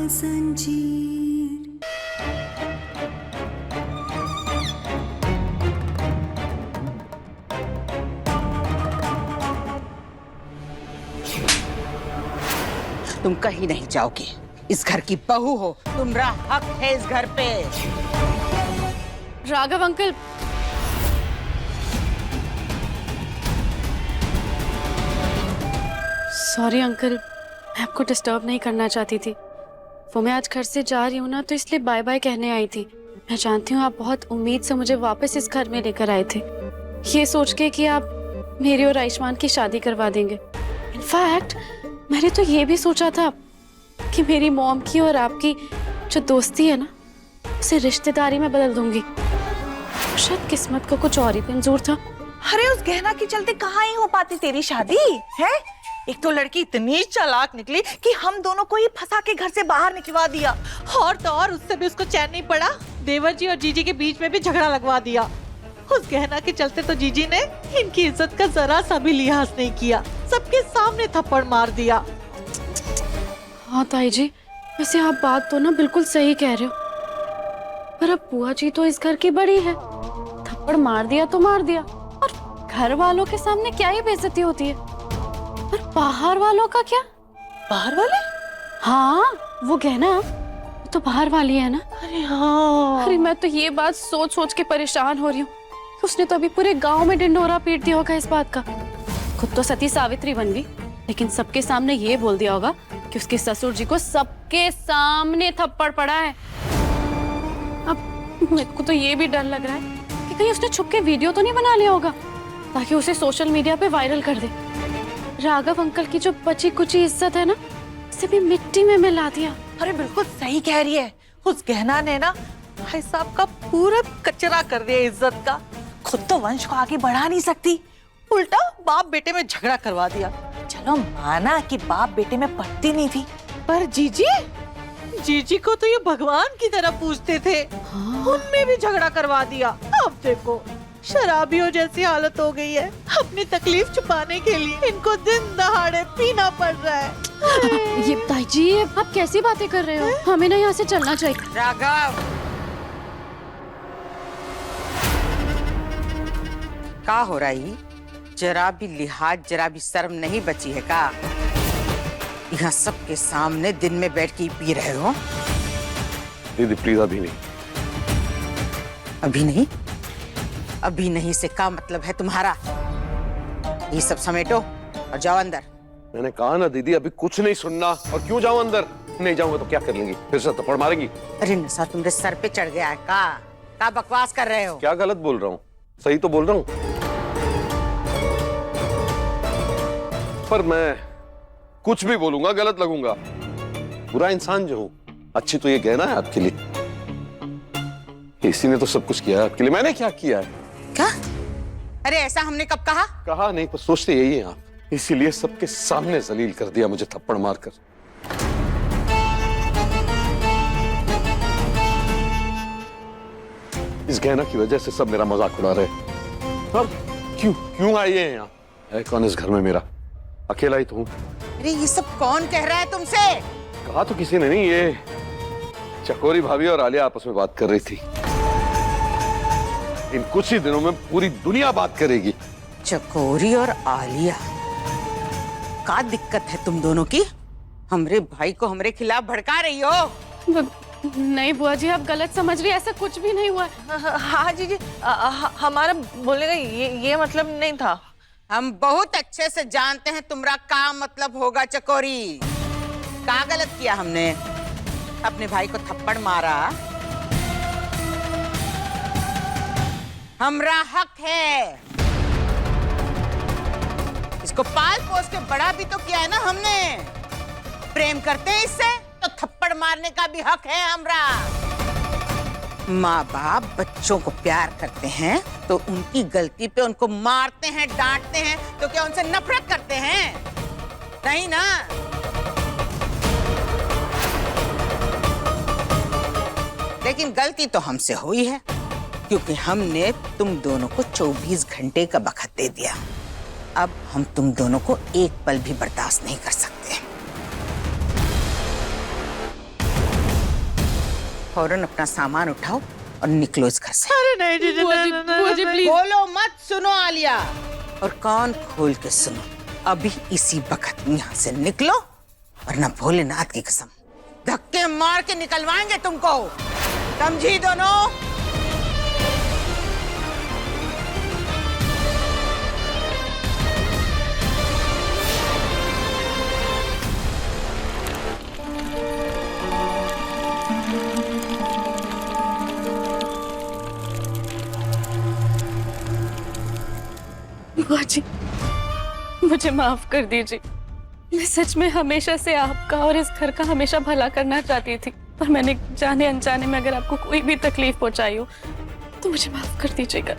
जंजीर। तुम कहीं नहीं जाओगे, इस घर की बहू हो, तुम्हारा हक है इस घर पे। राघव अंकल, सॉरी अंकल, मैं आपको डिस्टर्ब नहीं करना चाहती थी। वो मैं आज घर से जा रही हूँ ना, तो इसलिए बाय बाय कहने आई थी। मैं जानती हूँ आप बहुत उम्मीद से मुझे वापस इस घर में लेकर आए थे, ये सोच के कि आप मेरी और आयुष्मान की शादी करवा देंगे। इनफैक्ट मैंने तो ये भी सोचा था कि मेरी मॉम की और आपकी जो दोस्ती है ना, उसे रिश्तेदारी में बदल दूंगी। शायद किस्मत को कुछ और ही मंजूर था। अरे उस गहना के चलते कहाँ ही हो पाती तेरी शादी है। एक तो लड़की इतनी चालाक निकली कि हम दोनों को ही फंसा के घर से बाहर निकलवा दिया, और तो और उससे भी उसको चैन नहीं पड़ा, देवर जी और जीजी के बीच में भी झगड़ा लगवा दिया। उस गहना के चलते तो जीजी ने इनकी इज्जत का जरा सा भी लिहाज नहीं किया, सबके सामने थप्पड़ मार दिया। हाँ ताई जी, वैसे आप बात तो ना बिल्कुल सही कह रहे हो, पर अब बुआ जी तो इस घर की बड़ी है, थप्पड़ मार दिया तो मार दिया, और घर वालों के सामने क्या ही बेइज्जती होती है। पर बाहर वालों का क्या? बाहर वाले? हाँ, वो गहना तो बाहर वाली है ना। अरे हाँ, अरे मैं तो ये बात सोच सोच के परेशान हो रही हूँ। उसने तो अभी पूरे गांव में ढिंढोरा पीट दिया होगा इस बात का। खुद तो सती सावित्री बन गई, लेकिन सबके सामने ये बोल दिया होगा कि उसके ससुर जी को सबके सामने थप्पड़ पड़ा है। अब मेरे को तो ये भी डर लग रहा है कि कहीं उसने छुप के वीडियो तो नहीं बना लिया होगा, ताकि उसे सोशल मीडिया पे वायरल कर दे। राघव अंकल की जो बची कुची इज्जत है ना, उसे भी मिट्टी में मिला दिया। अरे बिल्कुल सही कह रही है, उस गहना ने ना भाई साहब का पूरा कचरा कर दिया इज्जत का। खुद तो वंश को आगे बढ़ा नहीं सकती, उल्टा बाप बेटे में झगड़ा करवा दिया। चलो माना कि बाप बेटे में पटती नहीं थी, पर जीजी को तो ये भगवान की तरह पूजते थे। हाँ। उनमें भी झगड़ा करवा दिया। अब देखो शराबियों जैसी हालत हो गई है, अपनी तकलीफ छुपाने के लिए इनको दिन दहाड़े पीना पड़ रहा है। ये ताई जी, आप कैसी बातें कर रहे हो? हमें ना यहाँ से चलना चाहिए। राघव, क्या हो रहा है? जरा भी लिहाज, जरा भी शर्म नहीं बची है का? यहाँ सबके सामने दिन में बैठ के पी रहे हो? दीदी प्लीज, अभी नहीं। अभी नहीं? अभी नहीं से क्या मतलब है तुम्हारा? ये सब समेटो और जाओ अंदर। मैंने कहा ना दीदी, अभी कुछ नहीं सुनना। और क्यों जाऊं अंदर? नहीं जाऊंगा तो क्या कर लेंगी? फिर से थप्पड़ मारेंगी? अरे नशा तुम्हारे सर पे चढ़ गया है का बकवास कर रहे हो? क्या गलत बोल रहा हूँ? सही तो बोल रहा हूँ। पर मैं कुछ भी बोलूंगा गलत लगूंगा, बुरा इंसान जो हूं। अच्छी तो ये कहना है आपके लिए, इसी ने तो सब कुछ किया है आपके लिए। मैंने क्या किया है? क्या? अरे ऐसा हमने कब कहा? कहा नहीं, पर सोचते यही है आप, इसीलिए सबके सामने जलील कर दिया मुझे थप्पड़ मारकर। इस गहना की वजह से सब मेरा मजाक उड़ा रहे। अब क्यों आए हैं यहाँ? है कौन इस घर में? मेरा अकेला ही तो हूँ। अरे ये सब कौन कह रहा है तुमसे? कहा तो किसी ने नहीं, ये चकोरी भाभी और आलिया आपस में बात कर रही थी। इन कुछ ही दिनों में पूरी दुनिया बात करेगी। चकोरी और आलिया? क्या दिक्कत है तुम दोनों की? हमरे भाई को हमरे खिलाफ भड़का रही हो? नहीं बुआ जी, आप गलत समझ रही हैं, ऐसा कुछ भी नहीं हुआ है। हाँ जीजी, हमारा बोलने का ये मतलब नहीं था। हम बहुत अच्छे से जानते हैं तुम्हारा क्या मतलब होगा चकोरी। क्या गलत किया हमने? अपने भाई को थप्पड़ मारा, हमरा हक है। इसको पाल पोस के बड़ा भी तो किया है ना हमने। प्रेम करते हैं इससे तो थप्पड़ मारने का भी हक है हमरा। माँ बाप बच्चों को प्यार करते हैं तो उनकी गलती पे उनको मारते हैं, डांटते हैं, तो क्या उनसे नफरत करते हैं? नहीं ना। लेकिन गलती तो हमसे हुई है, क्योंकि हमने तुम दोनों को 24 घंटे का वक्त दे दिया। अब हम तुम दोनों को एक पल भी बर्दाश्त नहीं कर सकते। फौरन अपना सामान उठाओ और निकलो इस घर से। अरे नहीं जीजी, बुआ जी प्लीज। बोलो मत, सुनो आलिया, और कान खोल के सुनो। अभी इसी वक्त यहाँ से निकलो, वरना भोलेनाथ की कसम धक्के मार के निकलवाएंगे तुमको, समझी दोनों? बुआ जी मुझे माफ कर दीजिए। मैं सच में हमेशा से आपका और इस घर का हमेशा भला करना चाहती थी, पर मैंने जाने अनजाने में अगर आपको कोई भी तकलीफ पहुंचाई हो तो मुझे माफ कर दीजिएगा।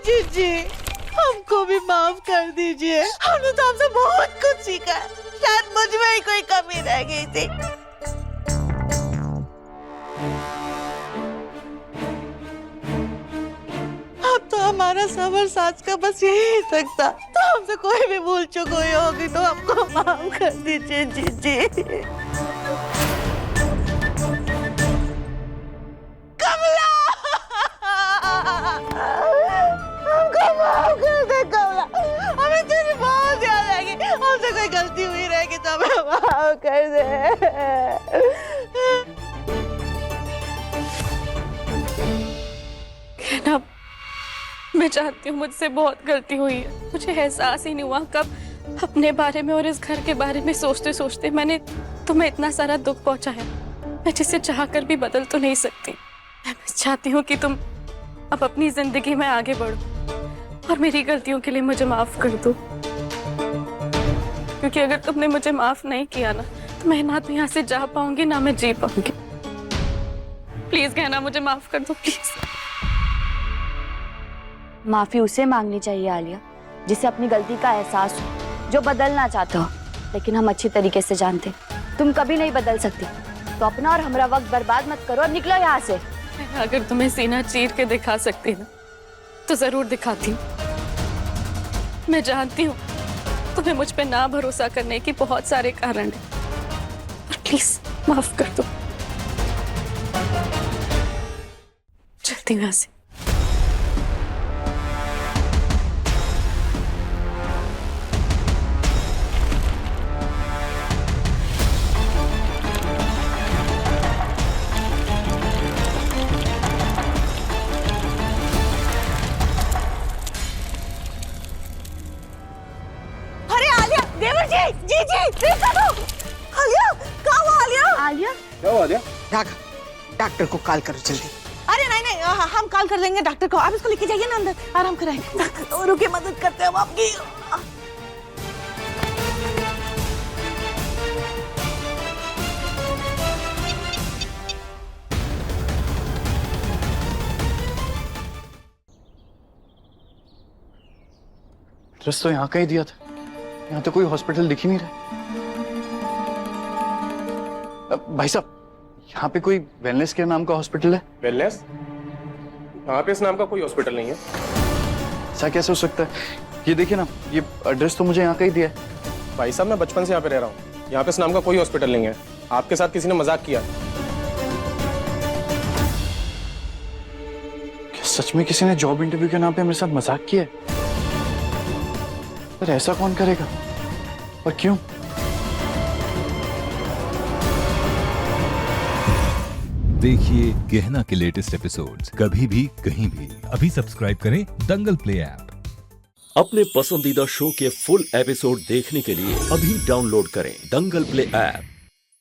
जीजी हमको भी माफ कर दीजिए, हमने तो आपसे बहुत कुछ सीखा है, शायद मुझ में ही कोई कमी रह गई थी। अब तो हमारा सबर साथ का बस यही तक था, तो हमसे कोई भी भूल चूक हुई होगी तो हमको माफ कर दीजिए जीजी। कमला हमको माफ कर दे कमला, हमें तेरी बहुत याद आएगी, हमसे कोई गलती हुई रहेगी तो हमें माफ कर दे। कहना मैं चाहती हूँ मुझसे बहुत गलती हुई है। मुझे एहसास ही नहीं हुआ कब अपने बारे में और इस घर के बारे में सोचते सोचते मैंने तुम्हें इतना सारा दुख पहुंचाया। मैं जिसे चाहकर भी बदल तो नहीं सकती। मैं बस चाहती हूँ कि तुम अब अपनी जिंदगी में आगे बढ़ो और मेरी गलतियों के लिए मुझे माफ कर दो, क्योंकि अगर तुमने मुझे माफ नहीं किया ना तो मैं ना तो यहाँ से जा पाऊंगी ना मैं जी पाऊंगी। प्लीज कहना मुझे माफ कर दो प्लीज। माफी उसे मांगनी चाहिए आलिया जिसे अपनी गलती का एहसास हो, जो बदलना चाहता हो, लेकिन हम अच्छी तरीके से जानते तुम कभी नहीं बदल सकती, तो अपना और हमारा वक्त बर्बाद मत करो और निकलो यहाँ से। अगर तुम्हें सीना चीर के दिखा सकती ना तो जरूर दिखाती। मैं जानती हूँ तुम्हें मुझ पे ना भरोसा करने की बहुत सारे कारण हैं, पर प्लीज माफ कर दो। चलती हूँ यहाँ से। जी देखा तो आलिया, कहाँ हुआ आलिया? आलिया क्या हुआ आलिया? डॉक्टर को कॉल करो जल्दी। अरे नहीं हम कॉल कर देंगे डॉक्टर को, आप इसको लेके जाइए ना अंदर, आराम कराएंगे। रुके, मदद करते हैं हम आपकी। एड्रेस तो यहाँ का ही दिया था, यहाँ तो कोई हॉस्पिटल दिख ही नहीं रहा। भाई साहब, यहाँ पे कोई वेलनेस केयर नाम का हॉस्पिटल है? वेलनेस? यहाँ पे इस नाम का कोई हॉस्पिटल नहीं है। ऐसा कैसे हो सकता है? ये देखिए ना, ये एड्रेस तो मुझे यहाँ का ही दिया है। भाई साहब, मैं बचपन से यहाँ पे रह रहा हूँ, यहाँ पे इस नाम का कोई हॉस्पिटल नहीं है। आपके साथ किसी ने मजाक किया। क्या सच में किसी ने जॉब इंटरव्यू के नाम पे मेरे साथ मजाक किया है? पर ऐसा कौन करेगा और क्यों? देखिए गहना के लेटेस्ट एपिसोड्स कभी भी कहीं भी। अभी सब्सक्राइब करें दंगल प्ले ऐप। अपने पसंदीदा शो के फुल एपिसोड देखने के लिए अभी डाउनलोड करें दंगल प्ले ऐप।